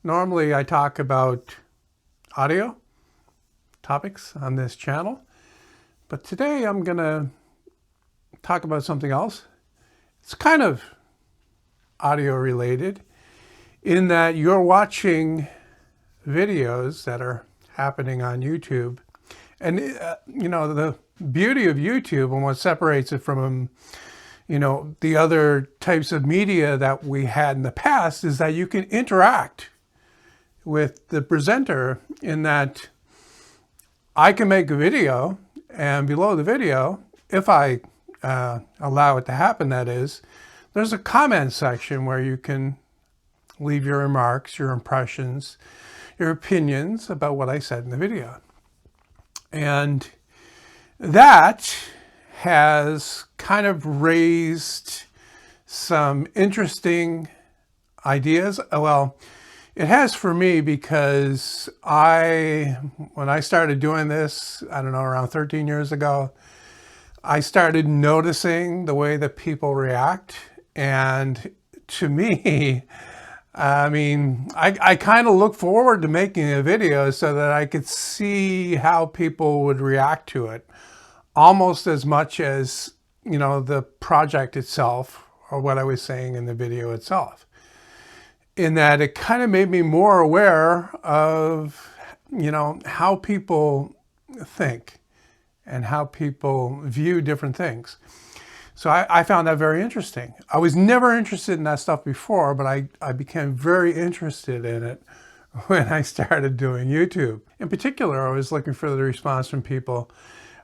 Normally I talk about audio topics on this channel, but today I'm going to talk about something else. It's kind of audio related in that you're watching videos that are happening on YouTube. And, the beauty of YouTube and what separates it from, the other types of media that we had in the past is that you can interact with the presenter in that I can make a video, and below the video, if I allow it to happen, that is, there's a comment section where you can leave your remarks, your impressions, your opinions about what I said in the video. And that has kind of raised some interesting ideas. Well, it has for me because when I started doing this, I don't know, around 13 years ago, I started noticing the way that people react. And to me, I kind of look forward to making a video so that I could see how people would react to it, almost as much as, the project itself or what I was saying in the video itself. In that it kind of made me more aware of, how people think and how people view different things. So I found that very interesting. I was never interested in that stuff before, but I became very interested in it when I started doing YouTube. In particular, I was looking for the response from people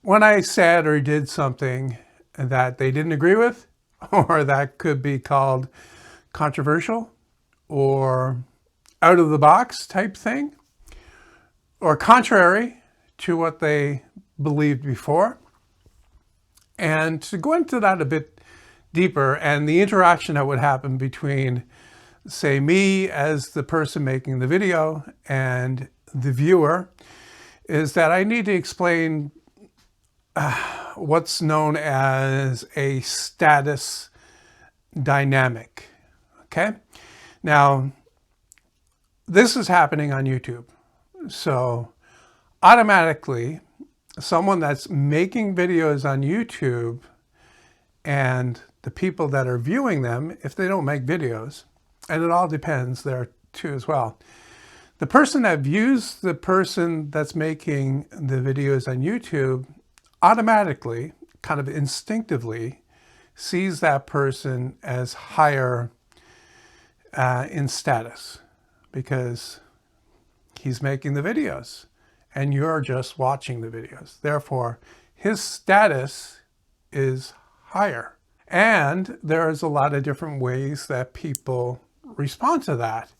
when I said or did something that they didn't agree with, or that could be called controversial or out of the box type thing, or contrary to what they believed before. And to go into that a bit deeper and the interaction that would happen between, say, me as the person making the video and the viewer, is that I need to explain what's known as a status dynamic. Okay? Now, this is happening on YouTube. So automatically, someone that's making videos on YouTube and the people that are viewing them, if they don't make videos, and it all depends there too as well. The person that views the person that's making the videos on YouTube automatically, kind of instinctively, sees that person as higher in status because he's making the videos and you're just watching the videos. Therefore, his status is higher. And there's a lot of different ways that people respond to that,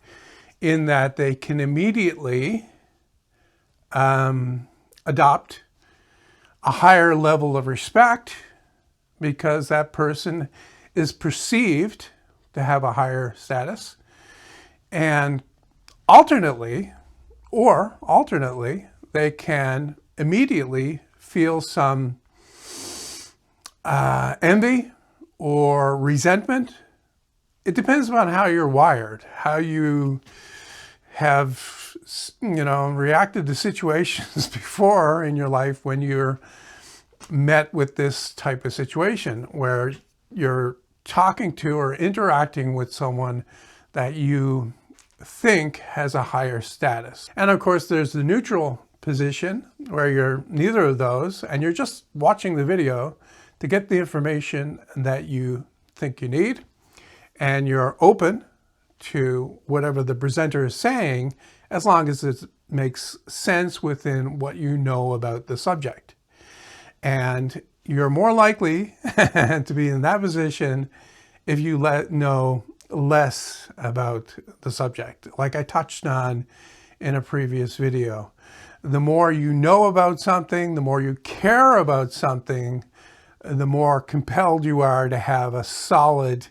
in that they can immediately adopt a higher level of respect because that person is perceived to have a higher status. And alternately, they can immediately feel some envy or resentment. It depends on how you're wired, how you have, reacted to situations before in your life when you're met with this type of situation where you're talking to or interacting with someone that you think has a higher status. And of course, there's the neutral position where you're neither of those and you're just watching the video to get the information that you think you need, and you're open to whatever the presenter is saying as long as it makes sense within what you know about the subject. And you're more likely to be in that position if you know less about the subject. Like I touched on in a previous video, the more you know about something, the more you care about something, the more compelled you are to have a solid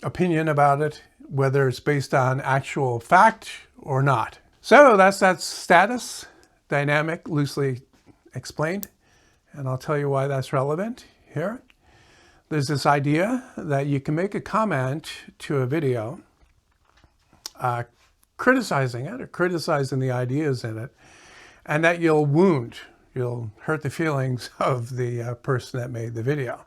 opinion about it, whether it's based on actual fact or not. So that's that status dynamic, loosely explained, and I'll tell you why that's relevant here. There's this idea that you can make a comment to a video criticizing it or criticizing the ideas in it, and that you'll hurt the feelings of the person that made the video.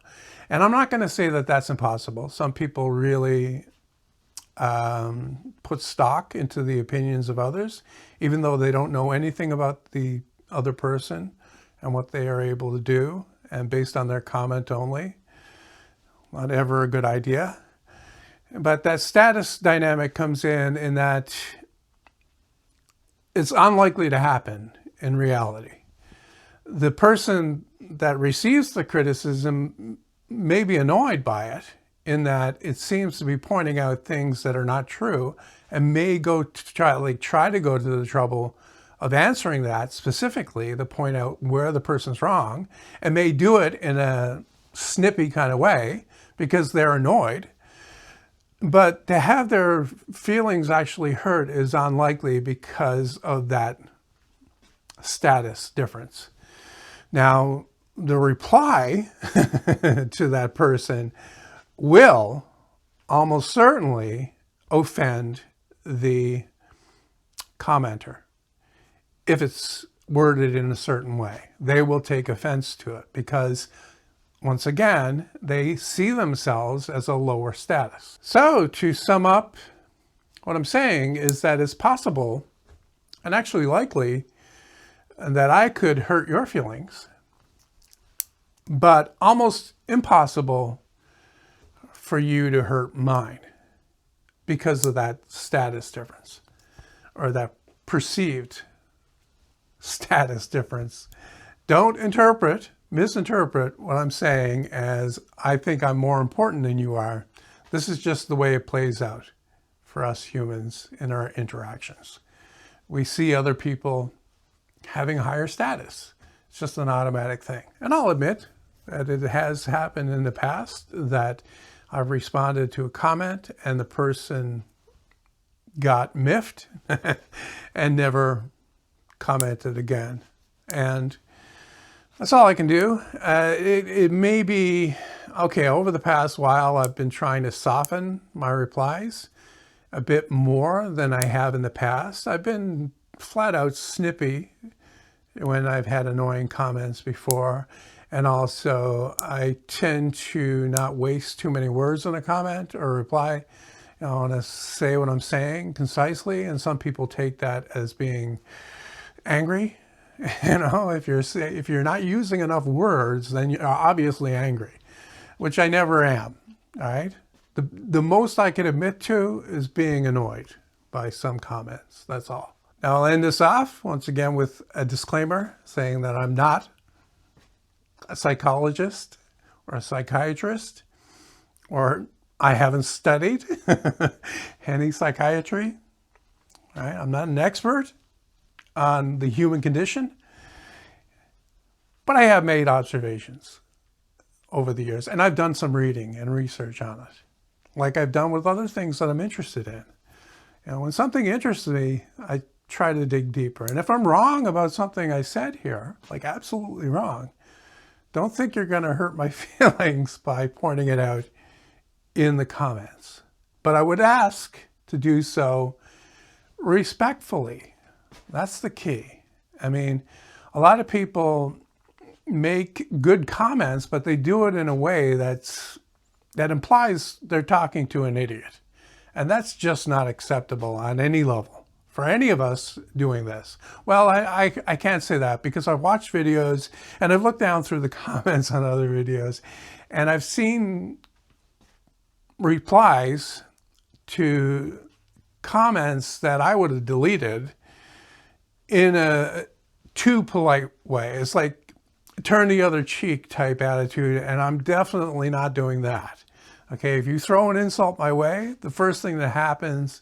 And I'm not going to say that that's impossible. Some people really put stock into the opinions of others, even though they don't know anything about the other person and what they are able to do, and based on their comment only. Not ever a good idea. But that status dynamic comes in that it's unlikely to happen in reality. The person that receives the criticism may be annoyed by it, in that it seems to be pointing out things that are not true, and may try to go to the trouble of answering that specifically to point out where the person's wrong, and may do it in a snippy kind of way because they're annoyed. But to have their feelings actually hurt is unlikely because of that status difference. Now, the reply to that person will almost certainly offend the commenter if it's worded in a certain way. They will take offense to it because, once again, they see themselves as a lower status. So, to sum up, what I'm saying is that it's possible, and actually likely, that I could hurt your feelings, but almost impossible for you to hurt mine because of that status difference, or that perceived status difference. Don't misinterpret what I'm saying as I think I'm more important than you are. This is just the way it plays out for us humans in our interactions. We see other people having higher status. It's just an automatic thing. And I'll admit that it has happened in the past that I've responded to a comment and the person got miffed and never commented again. And that's all I can do. It may be, okay, over the past while, I've been trying to soften my replies a bit more than I have in the past. I've been flat out snippy when I've had annoying comments before. And also, I tend to not waste too many words on a comment or reply. I want to say what I'm saying concisely, and some people take that as being angry. If you're not using enough words, then you're obviously angry, which I never am. All right. The most I can admit to is being annoyed by some comments. That's all. Now I'll end this off once again with a disclaimer saying that I'm not a psychologist or a psychiatrist, or I haven't studied any psychiatry. All right. I'm not an expert on the human condition, but I have made observations over the years, and I've done some reading and research on it, like I've done with other things that I'm interested in. When something interests me, I try to dig deeper. And if I'm wrong about something I said here, like absolutely wrong, don't think you're going to hurt my feelings by pointing it out in the comments. But I would ask to do so respectfully. That's the key. I mean, a lot of people make good comments, but they do it in a way that implies they're talking to an idiot. And that's just not acceptable on any level for any of us doing this. Well, I can't say that because I've watched videos and I've looked down through the comments on other videos, and I've seen replies to comments that I would have deleted in a too polite way. It's like turn the other cheek type attitude, and I'm definitely not doing that. Okay, if you throw an insult my way, the first thing that happens,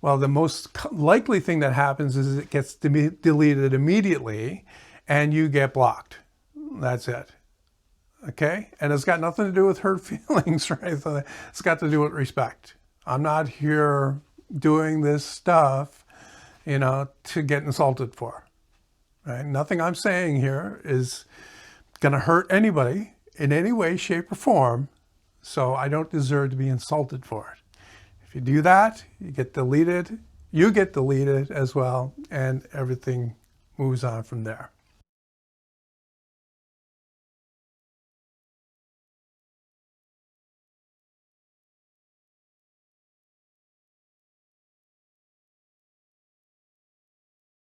well, the most likely thing that happens is it gets deleted immediately and you get blocked. That's it. Okay? And it's got nothing to do with hurt feelings, right? It's got to do with respect. I'm not here doing this stuff, to get insulted for. Right? Nothing I'm saying here is going to hurt anybody in any way, shape, or form, so I don't deserve to be insulted for it. If you do that, you get deleted as well, and everything moves on from there.